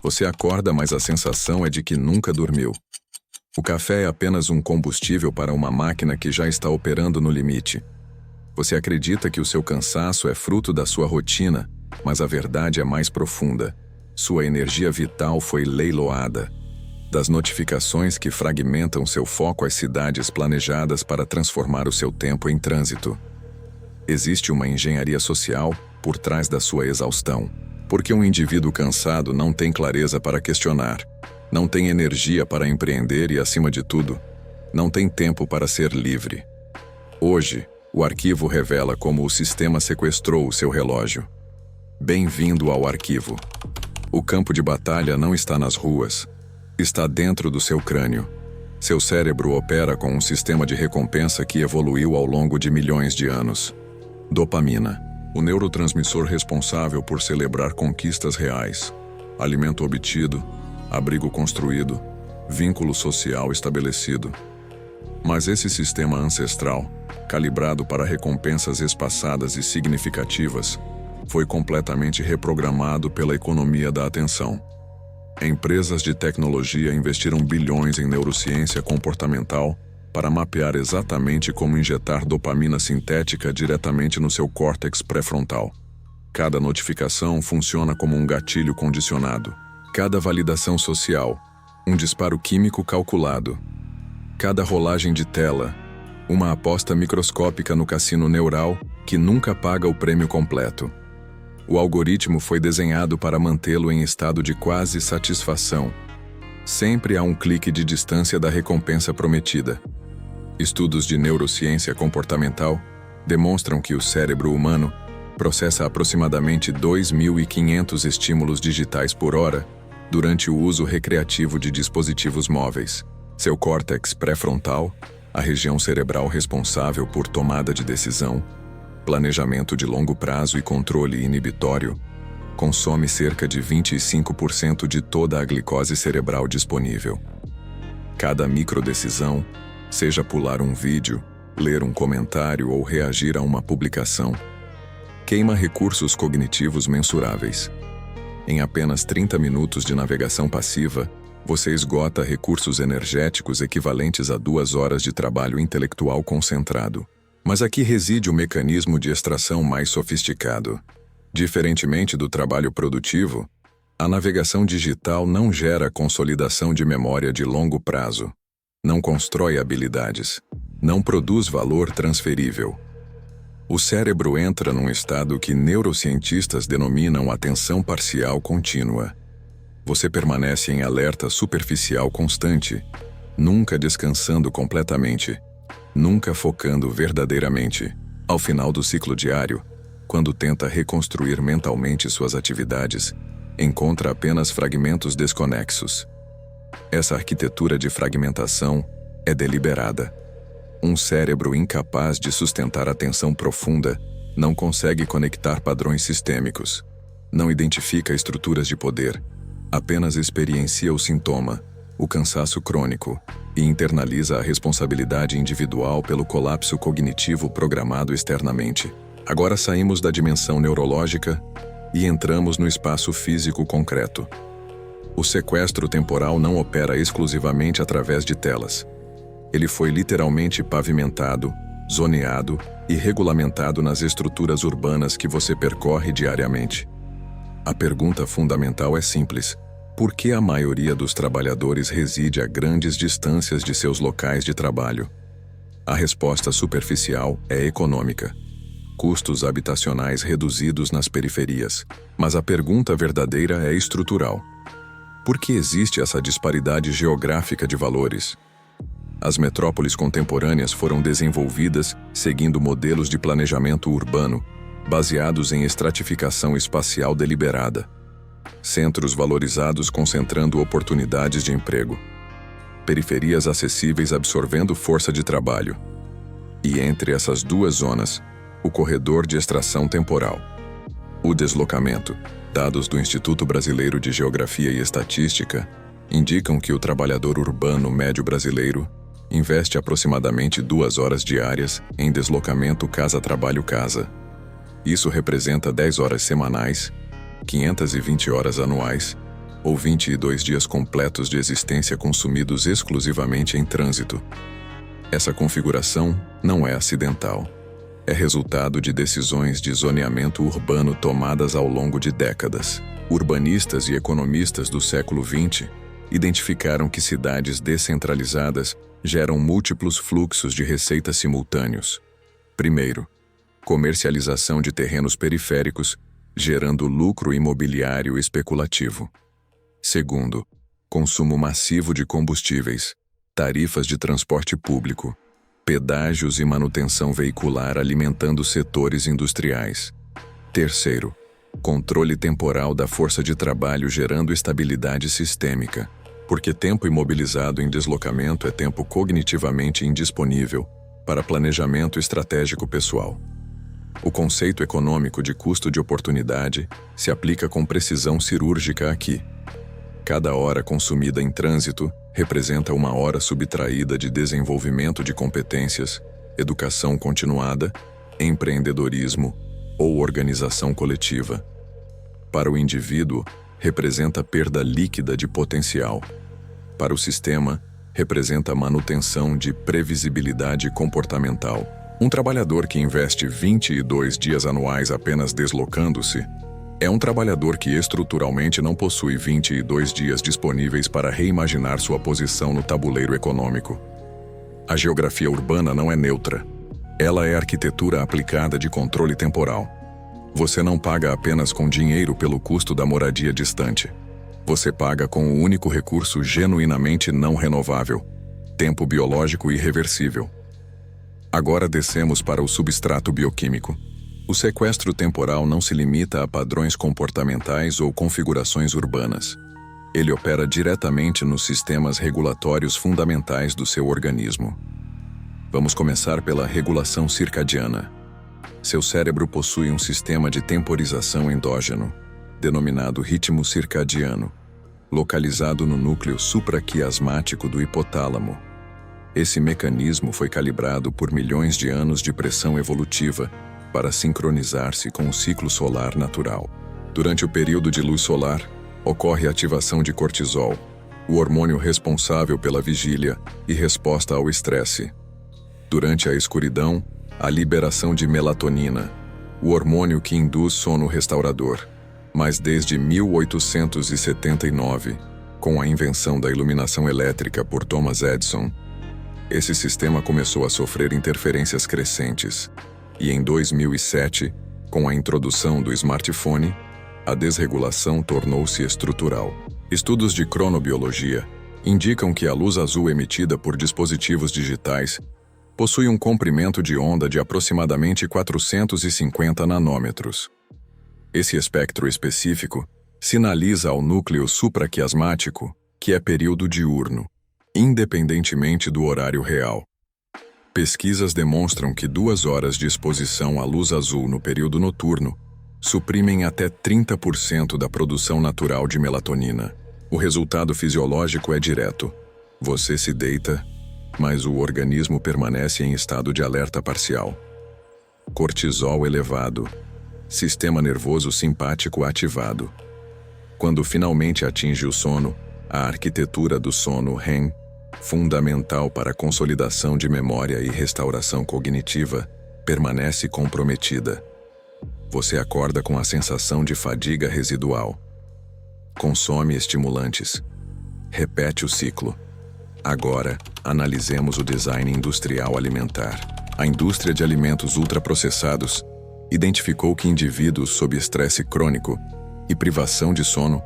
Você acorda, mas a sensação é de que nunca dormiu. O café é apenas um combustível para uma máquina que já está operando no limite. Você acredita que o seu cansaço é fruto da sua rotina, mas a verdade é mais profunda. Sua energia vital foi leiloada. Das notificações que fragmentam seu foco às cidades planejadas para transformar o seu tempo em trânsito. Existe uma engenharia social por trás da sua exaustão. Porque um indivíduo cansado não tem clareza para questionar, não tem energia para empreender e, acima de tudo, não tem tempo para ser livre. Hoje, o arquivo revela como o sistema sequestrou o seu relógio. Bem-vindo ao arquivo. O campo de batalha não está nas ruas, está dentro do seu crânio. Seu cérebro opera com um sistema de recompensa que evoluiu ao longo de milhões de anos. Dopamina, o neurotransmissor responsável por celebrar conquistas reais, alimento obtido, abrigo construído, vínculo social estabelecido. Mas esse sistema ancestral, calibrado para recompensas espaçadas e significativas, foi completamente reprogramado pela economia da atenção. Empresas de tecnologia investiram bilhões em neurociência comportamental para mapear exatamente como injetar dopamina sintética diretamente no seu córtex pré-frontal. Cada notificação funciona como um gatilho condicionado. Cada validação social, um disparo químico calculado. Cada rolagem de tela, uma aposta microscópica no cassino neural que nunca paga o prêmio completo. O algoritmo foi desenhado para mantê-lo em estado de quase satisfação, sempre a um clique de distância da recompensa prometida. Estudos de neurociência comportamental demonstram que o cérebro humano processa aproximadamente 2.500 estímulos digitais por hora durante o uso recreativo de dispositivos móveis. Seu córtex pré-frontal, a região cerebral responsável por tomada de decisão, planejamento de longo prazo e controle inibitório, consome cerca de 25% de toda a glicose cerebral disponível. Cada microdecisão, seja pular um vídeo, ler um comentário ou reagir a uma publicação, queima recursos cognitivos mensuráveis. Em apenas 30 minutos de navegação passiva, você esgota recursos energéticos equivalentes a 2 horas de trabalho intelectual concentrado. Mas aqui reside o mecanismo de extração mais sofisticado. Diferentemente do trabalho produtivo, a navegação digital não gera consolidação de memória de longo prazo. Não constrói habilidades, não produz valor transferível. O cérebro entra num estado que neurocientistas denominam atenção parcial contínua. Você permanece em alerta superficial constante, nunca descansando completamente, nunca focando verdadeiramente. Ao final do ciclo diário, quando tenta reconstruir mentalmente suas atividades, encontra apenas fragmentos desconexos. Essa arquitetura de fragmentação é deliberada. Um cérebro incapaz de sustentar atenção profunda não consegue conectar padrões sistêmicos, não identifica estruturas de poder, apenas experiencia o sintoma, o cansaço crônico, e internaliza a responsabilidade individual pelo colapso cognitivo programado externamente. Agora saímos da dimensão neurológica e entramos no espaço físico concreto. O sequestro temporal não opera exclusivamente através de telas. Ele foi literalmente pavimentado, zoneado e regulamentado nas estruturas urbanas que você percorre diariamente. A pergunta fundamental é simples: por que a maioria dos trabalhadores reside a grandes distâncias de seus locais de trabalho? A resposta superficial é econômica. Custos habitacionais reduzidos nas periferias. Mas a pergunta verdadeira é estrutural. Por que existe essa disparidade geográfica de valores? As metrópoles contemporâneas foram desenvolvidas seguindo modelos de planejamento urbano, baseados em estratificação espacial deliberada. Centros valorizados concentrando oportunidades de emprego. Periferias acessíveis absorvendo força de trabalho. E entre essas duas zonas, o corredor de extração temporal. O deslocamento. Dados do Instituto Brasileiro de Geografia e Estatística indicam que o trabalhador urbano médio brasileiro investe aproximadamente 2 horas diárias em deslocamento casa-trabalho-casa. Isso representa 10 horas semanais, 520 horas anuais ou 22 dias completos de existência consumidos exclusivamente em trânsito. Essa configuração não é acidental. É resultado de decisões de zoneamento urbano tomadas ao longo de décadas. Urbanistas e economistas do século XX identificaram que cidades descentralizadas geram múltiplos fluxos de receita simultâneos. Primeiro, comercialização de terrenos periféricos, gerando lucro imobiliário especulativo. Segundo, consumo massivo de combustíveis, tarifas de transporte público, pedágios e manutenção veicular alimentando setores industriais. Terceiro, controle temporal da força de trabalho gerando estabilidade sistêmica, porque tempo imobilizado em deslocamento é tempo cognitivamente indisponível para planejamento estratégico pessoal. O conceito econômico de custo de oportunidade se aplica com precisão cirúrgica aqui. Cada hora consumida em trânsito representa uma hora subtraída de desenvolvimento de competências, educação continuada, empreendedorismo ou organização coletiva. Para o indivíduo, representa perda líquida de potencial. Para o sistema, representa manutenção de previsibilidade comportamental. Um trabalhador que investe 22 dias anuais apenas deslocando-se é um trabalhador que estruturalmente não possui 22 dias disponíveis para reimaginar sua posição no tabuleiro econômico. A geografia urbana não é neutra. Ela é arquitetura aplicada de controle temporal. Você não paga apenas com dinheiro pelo custo da moradia distante. Você paga com o único recurso genuinamente não renovável: tempo biológico irreversível. Agora descemos para o substrato bioquímico. O sequestro temporal não se limita a padrões comportamentais ou configurações urbanas. Ele opera diretamente nos sistemas regulatórios fundamentais do seu organismo. Vamos começar pela regulação circadiana. Seu cérebro possui um sistema de temporização endógeno, denominado ritmo circadiano, localizado no núcleo supraquiasmático do hipotálamo. Esse mecanismo foi calibrado por milhões de anos de pressão evolutiva para sincronizar-se com o ciclo solar natural. Durante o período de luz solar, ocorre a ativação de cortisol, o hormônio responsável pela vigília e resposta ao estresse. Durante a escuridão, a liberação de melatonina, o hormônio que induz sono restaurador. Mas desde 1879, com a invenção da iluminação elétrica por Thomas Edison, esse sistema começou a sofrer interferências crescentes. E em 2007, com a introdução do smartphone, a desregulação tornou-se estrutural. Estudos de cronobiologia indicam que a luz azul emitida por dispositivos digitais possui um comprimento de onda de aproximadamente 450 nanômetros. Esse espectro específico sinaliza ao núcleo supraquiasmático que é período diurno, independentemente do horário real. Pesquisas demonstram que 2 horas de exposição à luz azul no período noturno suprimem até 30% da produção natural de melatonina. O resultado fisiológico é direto. Você se deita, mas o organismo permanece em estado de alerta parcial. Cortisol elevado. Sistema nervoso simpático ativado. Quando finalmente atinge o sono, a arquitetura do sono REM, fundamental para a consolidação de memória e restauração cognitiva, permanece comprometida. Você acorda com a sensação de fadiga residual. Consome estimulantes. Repete o ciclo. Agora, analisemos o design industrial alimentar. A indústria de alimentos ultraprocessados identificou que indivíduos sob estresse crônico e privação de sono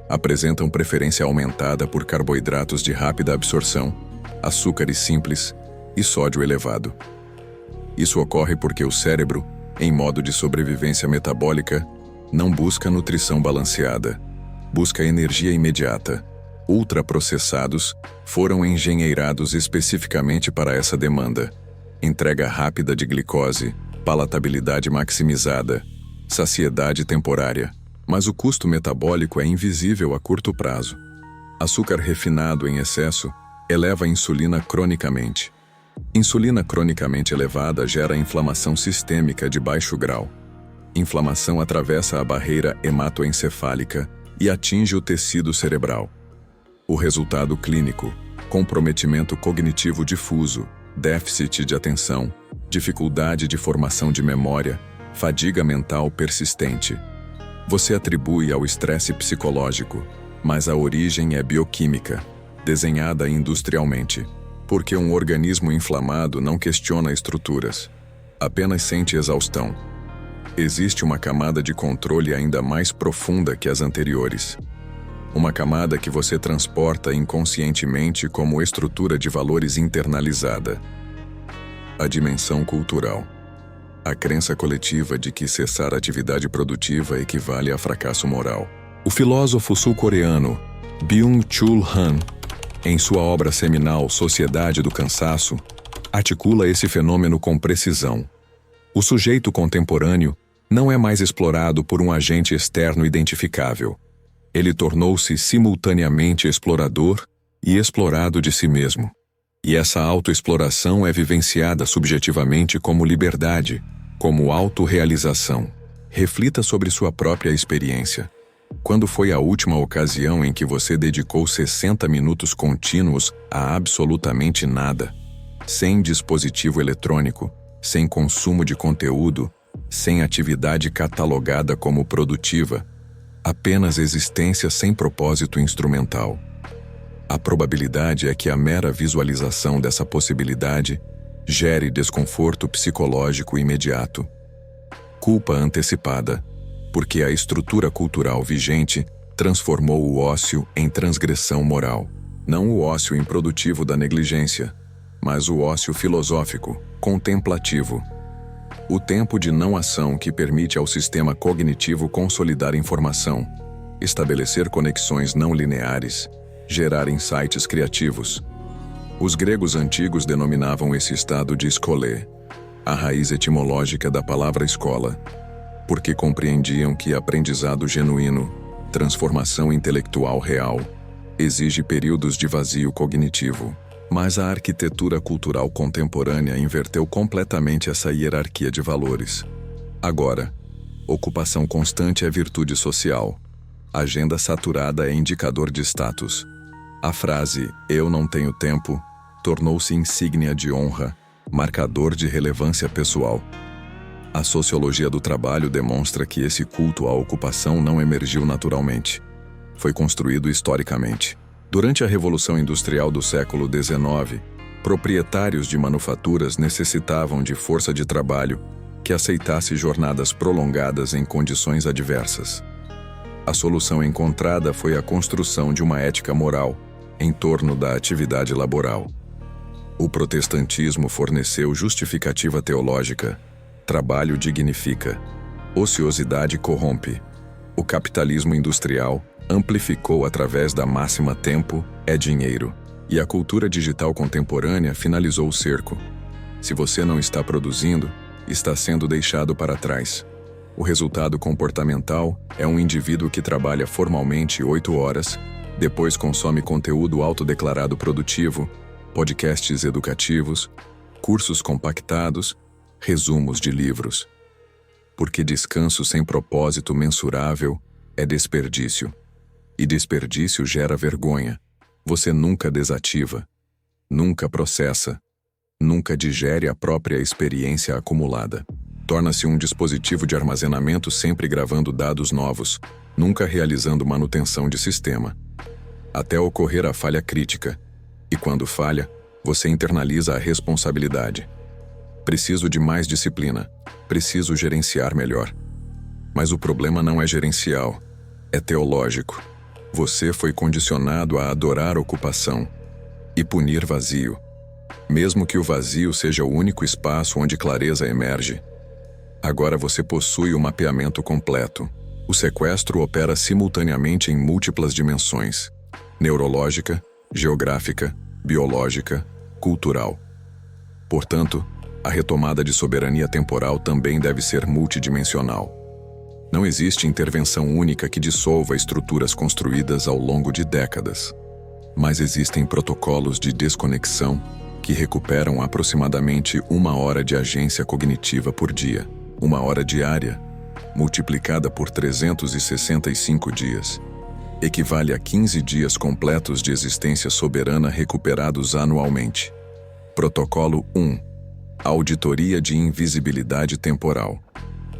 apresentam preferência aumentada por carboidratos de rápida absorção, açúcares simples e sódio elevado. Isso ocorre porque o cérebro, em modo de sobrevivência metabólica, não busca nutrição balanceada, busca energia imediata. Ultraprocessados foram engenheirados especificamente para essa demanda. Entrega rápida de glicose, palatabilidade maximizada, saciedade temporária. Mas o custo metabólico é invisível a curto prazo. Açúcar refinado em excesso eleva a insulina cronicamente. Insulina cronicamente elevada gera inflamação sistêmica de baixo grau. Inflamação atravessa a barreira hematoencefálica, e atinge o tecido cerebral. O resultado clínico: comprometimento cognitivo difuso, déficit de atenção, dificuldade de formação de memória, fadiga mental persistente. Você atribui ao estresse psicológico, mas a origem é bioquímica, desenhada industrialmente, porque um organismo inflamado não questiona estruturas, apenas sente exaustão. Existe uma camada de controle ainda mais profunda que as anteriores. Uma camada que você transporta inconscientemente como estrutura de valores internalizada. A dimensão cultural. A crença coletiva de que cessar a atividade produtiva equivale a fracasso moral. O filósofo sul-coreano Byung-Chul Han, em sua obra seminal Sociedade do Cansaço, articula esse fenômeno com precisão. O sujeito contemporâneo não é mais explorado por um agente externo identificável. Ele tornou-se simultaneamente explorador e explorado de si mesmo. E essa autoexploração é vivenciada subjetivamente como liberdade, como autorrealização. Reflita sobre sua própria experiência. Quando foi a última ocasião em que você dedicou 60 minutos contínuos a absolutamente nada? Sem dispositivo eletrônico, sem consumo de conteúdo, sem atividade catalogada como produtiva, apenas existência sem propósito instrumental. A probabilidade é que a mera visualização dessa possibilidade gere desconforto psicológico imediato. Culpa antecipada, porque a estrutura cultural vigente transformou o ócio em transgressão moral. Não o ócio improdutivo da negligência, mas o ócio filosófico, contemplativo. O tempo de não-ação que permite ao sistema cognitivo consolidar informação, estabelecer conexões não lineares, gerar insights criativos. Os gregos antigos denominavam esse estado de escolê, a raiz etimológica da palavra escola, porque compreendiam que aprendizado genuíno, transformação intelectual real, exige períodos de vazio cognitivo. Mas a arquitetura cultural contemporânea inverteu completamente essa hierarquia de valores. Agora, ocupação constante é virtude social. Agenda saturada é indicador de status. A frase "eu não tenho tempo" tornou-se insígnia de honra, marcador de relevância pessoal. A sociologia do trabalho demonstra que esse culto à ocupação não emergiu naturalmente. Foi construído historicamente. Durante a Revolução Industrial do século XIX, proprietários de manufaturas necessitavam de força de trabalho que aceitasse jornadas prolongadas em condições adversas. A solução encontrada foi a construção de uma ética moral em torno da atividade laboral. O protestantismo forneceu justificativa teológica: trabalho dignifica, ociosidade corrompe. O capitalismo industrial amplificou através da máxima tempo é dinheiro, e a cultura digital contemporânea finalizou o cerco. Se você não está produzindo, está sendo deixado para trás. O resultado comportamental é um indivíduo que trabalha formalmente 8 horas, depois consome conteúdo autodeclarado produtivo, podcasts educativos, cursos compactados, resumos de livros. Porque descanso sem propósito mensurável é desperdício. E desperdício gera vergonha. Você nunca desativa, nunca processa, nunca digere a própria experiência acumulada. Torna-se um dispositivo de armazenamento sempre gravando dados novos, nunca realizando manutenção de sistema. Até ocorrer a falha crítica. E quando falha, você internaliza a responsabilidade. Preciso de mais disciplina. Preciso gerenciar melhor. Mas o problema não é gerencial, é teológico. Você foi condicionado a adorar ocupação e punir vazio, mesmo que o vazio seja o único espaço onde clareza emerge. Agora você possui o mapeamento completo. O sequestro opera simultaneamente em múltiplas dimensões: neurológica, geográfica, biológica, cultural. Portanto, a retomada de soberania temporal também deve ser multidimensional. Não existe intervenção única que dissolva estruturas construídas ao longo de décadas. Mas existem protocolos de desconexão que recuperam aproximadamente 1 hora de agência cognitiva por dia. 1 hora diária, multiplicada por 365 dias. Equivale a 15 dias completos de existência soberana recuperados anualmente. Protocolo 1. Auditoria de invisibilidade temporal.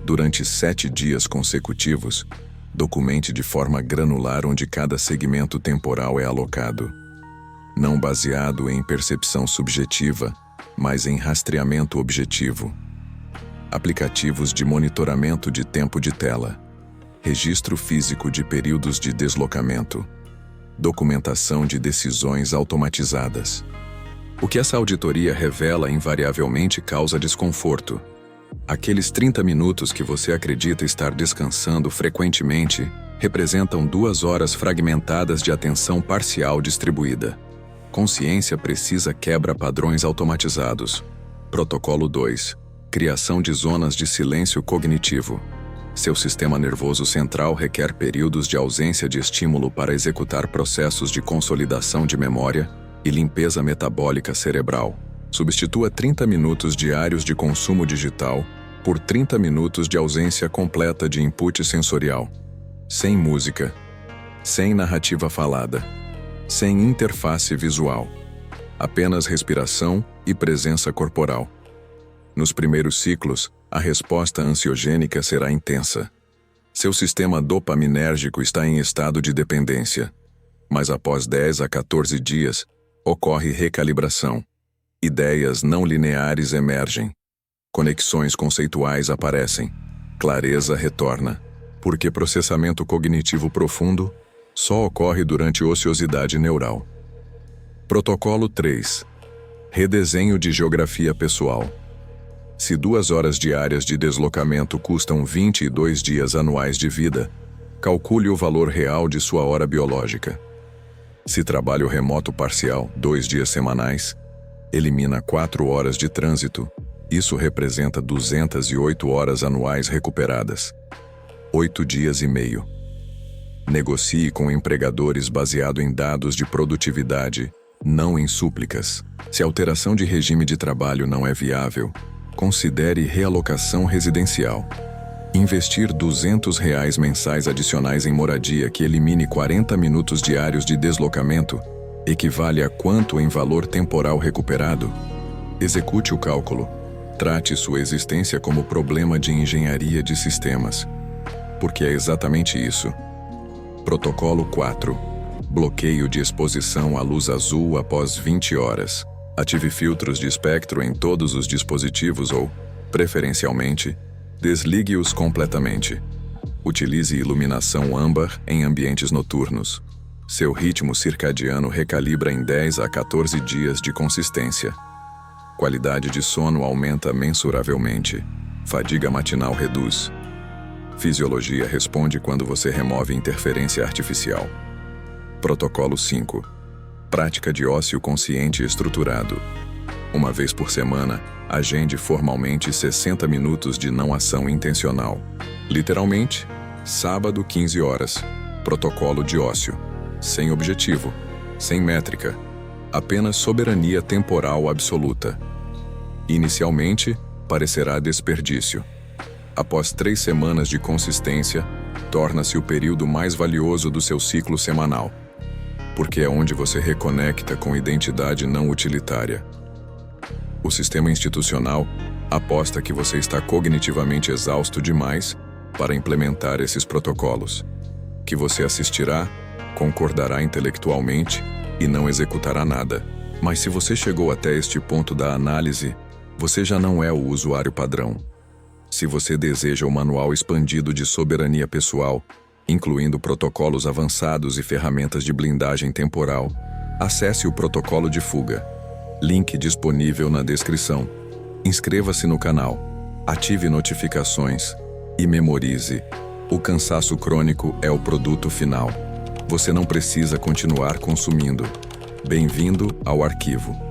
Durante 7 dias consecutivos, documente de forma granular onde cada segmento temporal é alocado. Não baseado em percepção subjetiva, mas em rastreamento objetivo. Aplicativos de monitoramento de tempo de tela. Registro físico de períodos de deslocamento. Documentação de decisões automatizadas. O que essa auditoria revela invariavelmente causa desconforto. Aqueles 30 minutos que você acredita estar descansando frequentemente representam 2 horas fragmentadas de atenção parcial distribuída. Consciência precisa quebra padrões automatizados. Protocolo 2. Criação de zonas de silêncio cognitivo. Seu sistema nervoso central requer períodos de ausência de estímulo para executar processos de consolidação de memória e limpeza metabólica cerebral. Substitua 30 minutos diários de consumo digital por 30 minutos de ausência completa de input sensorial. Sem música. Sem narrativa falada. Sem interface visual. Apenas respiração e presença corporal. Nos primeiros ciclos, a resposta ansiogênica será intensa. Seu sistema dopaminérgico está em estado de dependência. Mas após 10 a 14 dias, ocorre recalibração. Ideias não lineares emergem. Conexões conceituais aparecem. Clareza retorna. Porque processamento cognitivo profundo só ocorre durante ociosidade neural. Protocolo 3. Redesenho de geografia pessoal. Se 2 horas diárias de deslocamento custam 22 dias anuais de vida, calcule o valor real de sua hora biológica. Se trabalho remoto parcial, 2 dias semanais, elimina 4 horas de trânsito. Isso representa 208 horas anuais recuperadas. 8 dias e meio. Negocie com empregadores baseado em dados de produtividade, não em súplicas. Se a alteração de regime de trabalho não é viável, considere realocação residencial. Investir R$200 mensais adicionais em moradia que elimine 40 minutos diários de deslocamento equivale a quanto em valor temporal recuperado? Execute o cálculo. Trate sua existência como problema de engenharia de sistemas. Porque é exatamente isso. Protocolo 4. Bloqueio de exposição à luz azul após 20 horas. Ative filtros de espectro em todos os dispositivos ou, preferencialmente, desligue-os completamente. Utilize iluminação âmbar em ambientes noturnos. Seu ritmo circadiano recalibra em 10 a 14 dias de consistência. Qualidade de sono aumenta mensuravelmente. Fadiga matinal reduz. Fisiologia responde quando você remove interferência artificial. Protocolo 5. Prática de ócio consciente estruturado. Uma vez por semana, agende formalmente 60 minutos de não ação intencional. Literalmente, sábado 15 horas. Protocolo de ócio. Sem objetivo, sem métrica. Apenas soberania temporal absoluta. Inicialmente, parecerá desperdício. Após 3 semanas de consistência, torna-se o período mais valioso do seu ciclo semanal, porque é onde você reconecta com identidade não utilitária. O sistema institucional aposta que você está cognitivamente exausto demais para implementar esses protocolos, que você assistirá, concordará intelectualmente e não executará nada. Mas se você chegou até este ponto da análise, você já não é o usuário padrão. Se você deseja o manual expandido de soberania pessoal, incluindo protocolos avançados e ferramentas de blindagem temporal, acesse o protocolo de fuga. Link disponível na descrição. Inscreva-se no canal, ative notificações e memorize: o cansaço crônico é o produto final. Você não precisa continuar consumindo. Bem-vindo ao arquivo.